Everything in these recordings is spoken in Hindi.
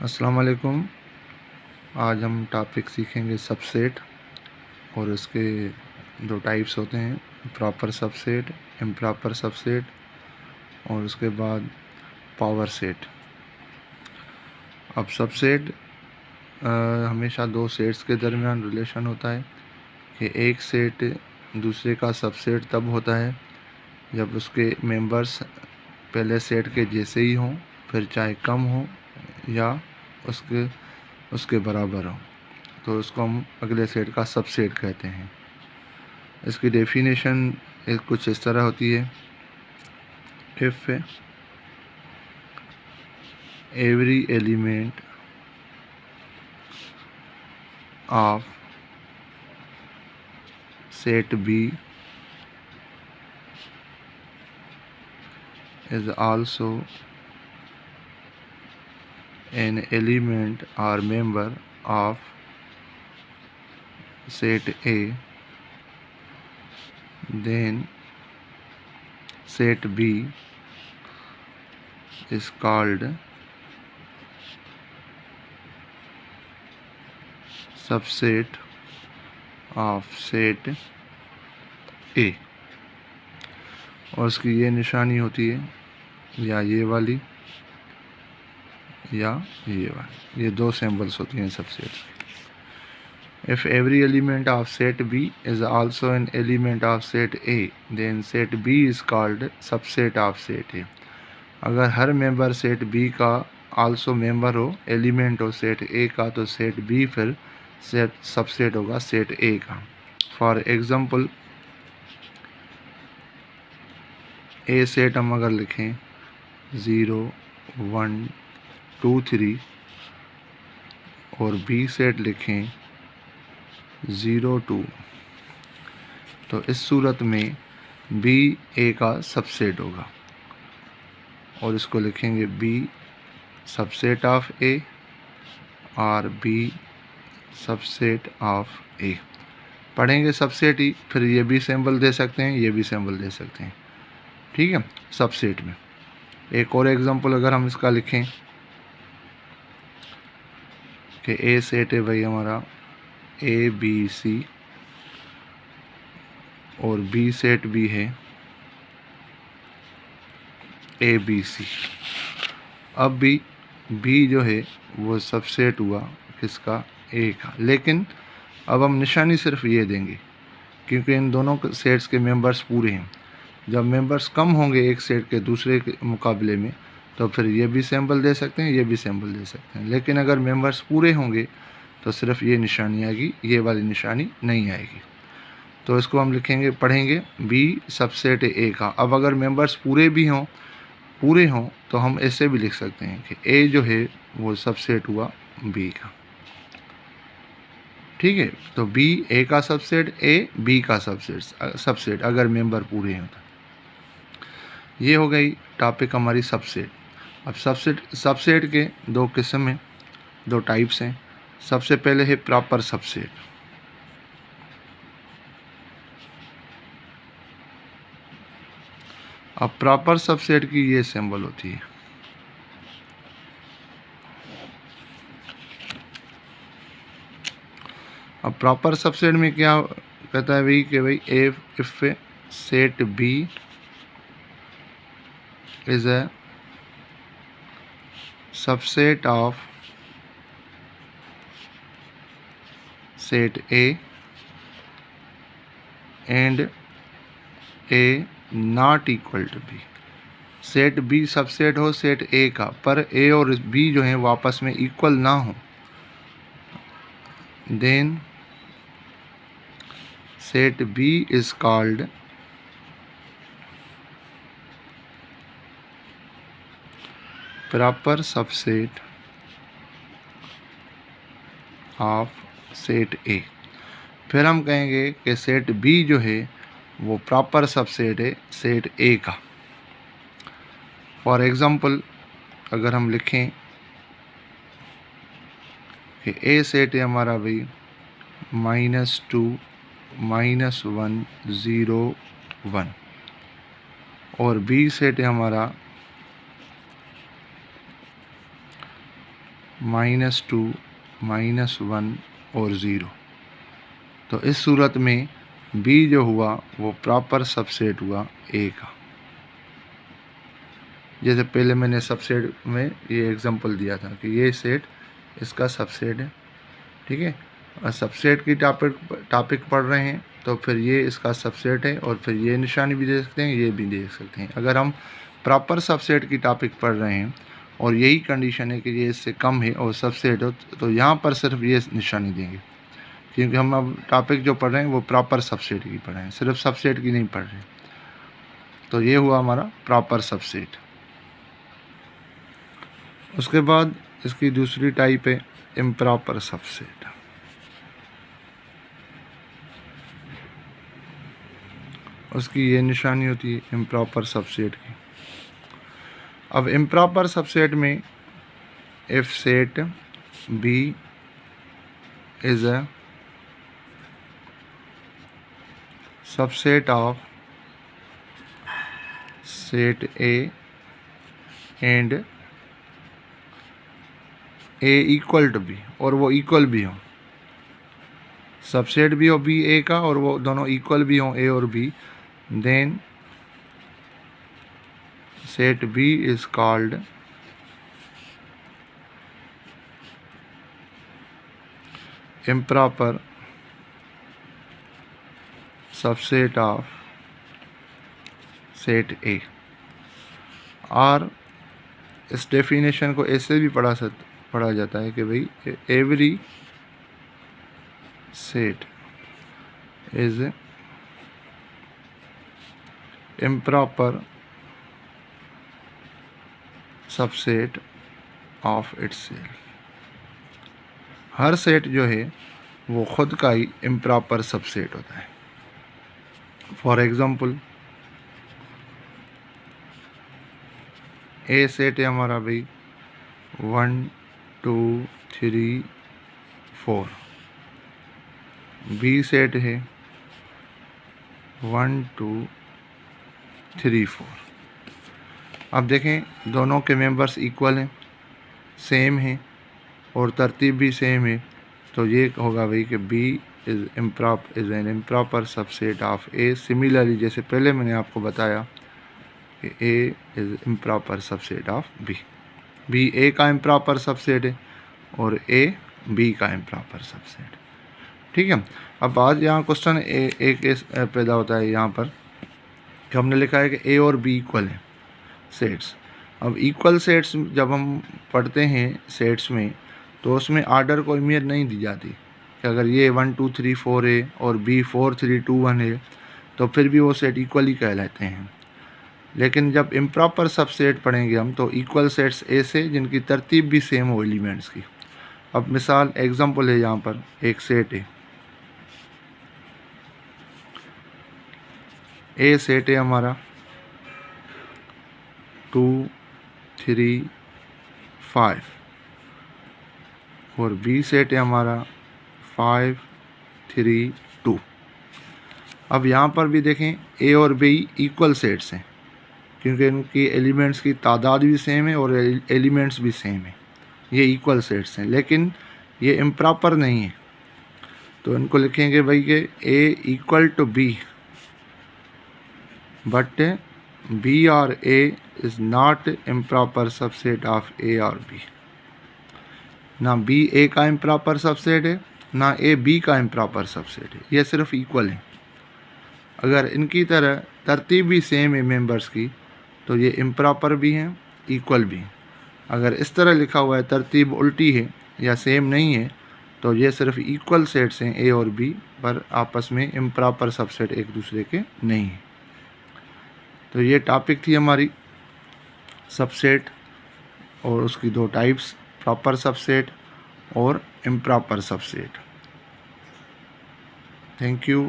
अस्सलाम वालेकुम। आज हम टॉपिक सीखेंगे सबसेट और उसके दो टाइप्स होते हैं, प्रॉपर सबसेट, इम्प्रॉपर सबसेट और उसके बाद पावर सेट। अब सबसेट हमेशा दो सेट्स के दरमियान रिलेशन होता है कि एक सेट दूसरे का सबसेट तब होता है जब उसके मेंबर्स पहले सेट के जैसे ही हों, फिर चाहे कम हो या उसके बराबर हो, तो उसको हम अगले सेट का सबसेट कहते हैं। इसकी डेफिनेशन कुछ इस तरह होती है, if every element of set B is also an element or member of set A, then set B is called subset of set A। और उसकी ये निशानी होती है, या ये वाली या ये वाली, ये दो सिंबल्स होती हैं सबसेट की। If every element of set B is also an element of set A, then set B is called subset of set A। अगर हर मेंबर सेट B का आल्सो मेंबर हो, एलिमेंट हो सेट A का, तो सेट B फिर सबसेट होगा सेट A का। फॉर एग्ज़ाम्पल, A सेट हम अगर लिखें 0 1 2 3 और B सेट लिखें 0 2, तो इस सूरत में B A का सबसेट होगा और इसको लिखेंगे B सबसेट ऑफ A और B सबसेट ऑफ A। पढ़ेंगे सबसेट ही, फिर ये भी सिंबल दे सकते हैं, ये भी सिंबल दे सकते हैं, ठीक है। सबसेट में एक और एग्जांपल अगर हम इसका लिखें कि A सेट है भाई हमारा ABC और B सेट भी है ABC। अब भी B जो है वो सबसेट हुआ किसका, A का। लेकिन अब हम निशानी सिर्फ ये देंगे क्योंकि इन दोनों सेट्स के मेंबर्स पूरे हैं। जब मेंबर्स कम होंगे एक सेट के दूसरे के मुकाबले में, तो फिर ये भी सिंबल दे सकते हैं, ये भी सिंबल दे सकते हैं। लेकिन अगर मेंबर्स पूरे होंगे तो सिर्फ ये निशानी आएगी, ये वाली निशानी नहीं आएगी। तो इसको हम लिखेंगे, पढ़ेंगे B सबसेट A का। अब अगर मेंबर्स पूरे हों तो हम ऐसे भी लिख सकते हैं कि A जो है वो सबसेट हुआ B का, ठीक है। तो B A का सबसेट, A B का सबसेट अगर मेंबर पूरे हों तो। ये हो गई टॉपिक हमारी सबसेट। अब सबसेट के दो किस्म हैं, दो टाइप्स हैं। सबसे पहले है प्रॉपर सबसेट। अब प्रॉपर सबसेट की ये सिंबल होती है, अब प्रॉपर सबसेट में क्या कहता है भाई कि भाई if set B is a subset of set A and A not equal to B। Set B subset हो सेट A का, पर A और B जो हैं वो आपस में इक्वल ना हो, then set B is called proper subset of set A। फिर हम कहेंगे कि सेट B जो है वो प्रॉपर सबसेट है सेट A का। फॉर एग्ज़ाम्पल अगर हम लिखें कि A सेट है हमारा भाई -2 -1 0 1 और B सेट है हमारा -2 -1 और 0। तो इस सूरत में B जो हुआ वो प्रॉपर सबसेट हुआ A का। जैसे पहले मैंने सबसेट में ये एग्जांपल दिया था कि ये सेट इसका सबसेट है, ठीक है। और सबसेट की टॉपिक पढ़ रहे हैं तो फिर ये इसका सबसेट है, और फिर ये निशानी भी दे सकते हैं, ये भी दे सकते हैं। अगर हम प्रॉपर सबसेट की टॉपिक पढ़ रहे हैं और यही कंडीशन है कि ये इससे कम है और सबसेट हो, तो यहाँ पर सिर्फ ये निशानी देंगे, क्योंकि हम अब टॉपिक जो पढ़ रहे हैं वो प्रॉपर सबसेट की पढ़ रहे हैं, सिर्फ सबसेट की नहीं पढ़ रहे। तो ये हुआ हमारा प्रॉपर सबसेट। उसके बाद इसकी दूसरी टाइप है इम्प्रॉपर सबसेट। उसकी ये निशानी होती है इम्प्रॉपर सबसेट की। अब इम्प्रॉपर सबसेट में if set B is a subset of set A and A equal to B, और वो इक्वल भी हो, सबसेट भी हो B A का और वो दोनों इक्वल भी हो A और B, then set B is called improper subset of set A। और इस डेफिनेशन को ऐसे भी पढ़ा जाता है कि भाई every set is improper subset of itself. Her set जो है वो खुद का ही इम्प्रॉपर सबसेट होता है। फॉर एग्ज़ाम्पल ए सेट है हमारा भाई 1 2 3 4। बी सेट है 1 2 3 4। अब देखें दोनों के मेंबर्स इक्वल हैं, सेम हैं और तरतीब भी सेम है, तो ये होगा भाई कि B is an improper subset of A। Similarly जैसे पहले मैंने आपको बताया कि A is improper subset of B। B A का इम्प्रॉपर सबसेट है और A B का इम्प्रॉपर सबसेट, ठीक है। अब आज यहाँ क्वेश्चन एक पैदा होता है यहाँ पर कि हमने लिखा है कि A और B इक्वल है सेट्स। अब इक्वल सेट्स जब हम पढ़ते हैं सेट्स में, तो उसमें आर्डर को अहमियत नहीं दी जाती कि अगर ये 1 2 3 4 है और B 4 3 2 1 है तो फिर भी वो सेट इक्वल ही कहलाते हैं। लेकिन जब इम्प्रॉपर सबसेट पढ़ेंगे हम तो इक्वल सेट्स ऐसे जिनकी तरतीब भी सेम हो एलिमेंट्स की। अब मिसाल एग्जांपल है यहाँ पर एक सेट है, A सेट है हमारा 2 3 5 और B सेट है हमारा 5 3 2। अब यहाँ पर भी देखें A और B इक्वल सेट्स हैं क्योंकि इनकी एलिमेंट्स की तादाद भी सेम है और एलिमेंट्स भी सेम है, ये इक्वल सेट्स हैं। लेकिन ये इम्प्रॉपर नहीं है, तो इनको लिखेंगे भाई कि A equal to B but B और A is not improper subset of A और B। ना B A का इम्प्रॉपर सबसेट है ना A B का इम्प्रॉपर सबसेट है, ये सिर्फ इक्वल है। अगर इनकी तरह तरतीब भी सेम है मेंबर्स की तो ये इम्प्रॉपर भी हैं इक्वल भी हैं। अगर इस तरह लिखा हुआ है तरतीब उल्टी है या सेम नहीं है तो ये सिर्फ इक्वल सेट्स हैं A और B, पर आपस में इम्प्रॉपर सबसेट एक दूसरे के नहीं हैं। तो ये टॉपिक थी हमारी सबसेट और उसकी दो टाइप्स, प्रॉपर सबसेट और इम्प्रॉपर सबसेट। Thank you.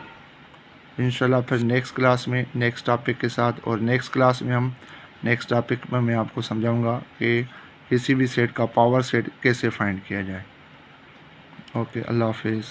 इंशाल्लाह फिर नेक्स्ट क्लास में नेक्स्ट टॉपिक के साथ, और नेक्स्ट क्लास में हम नेक्स्ट टॉपिक में मैं आपको समझाऊंगा कि किसी भी सेट का पावर सेट कैसे फाइंड किया जाए। ओके, अल्लाह हाफिज़।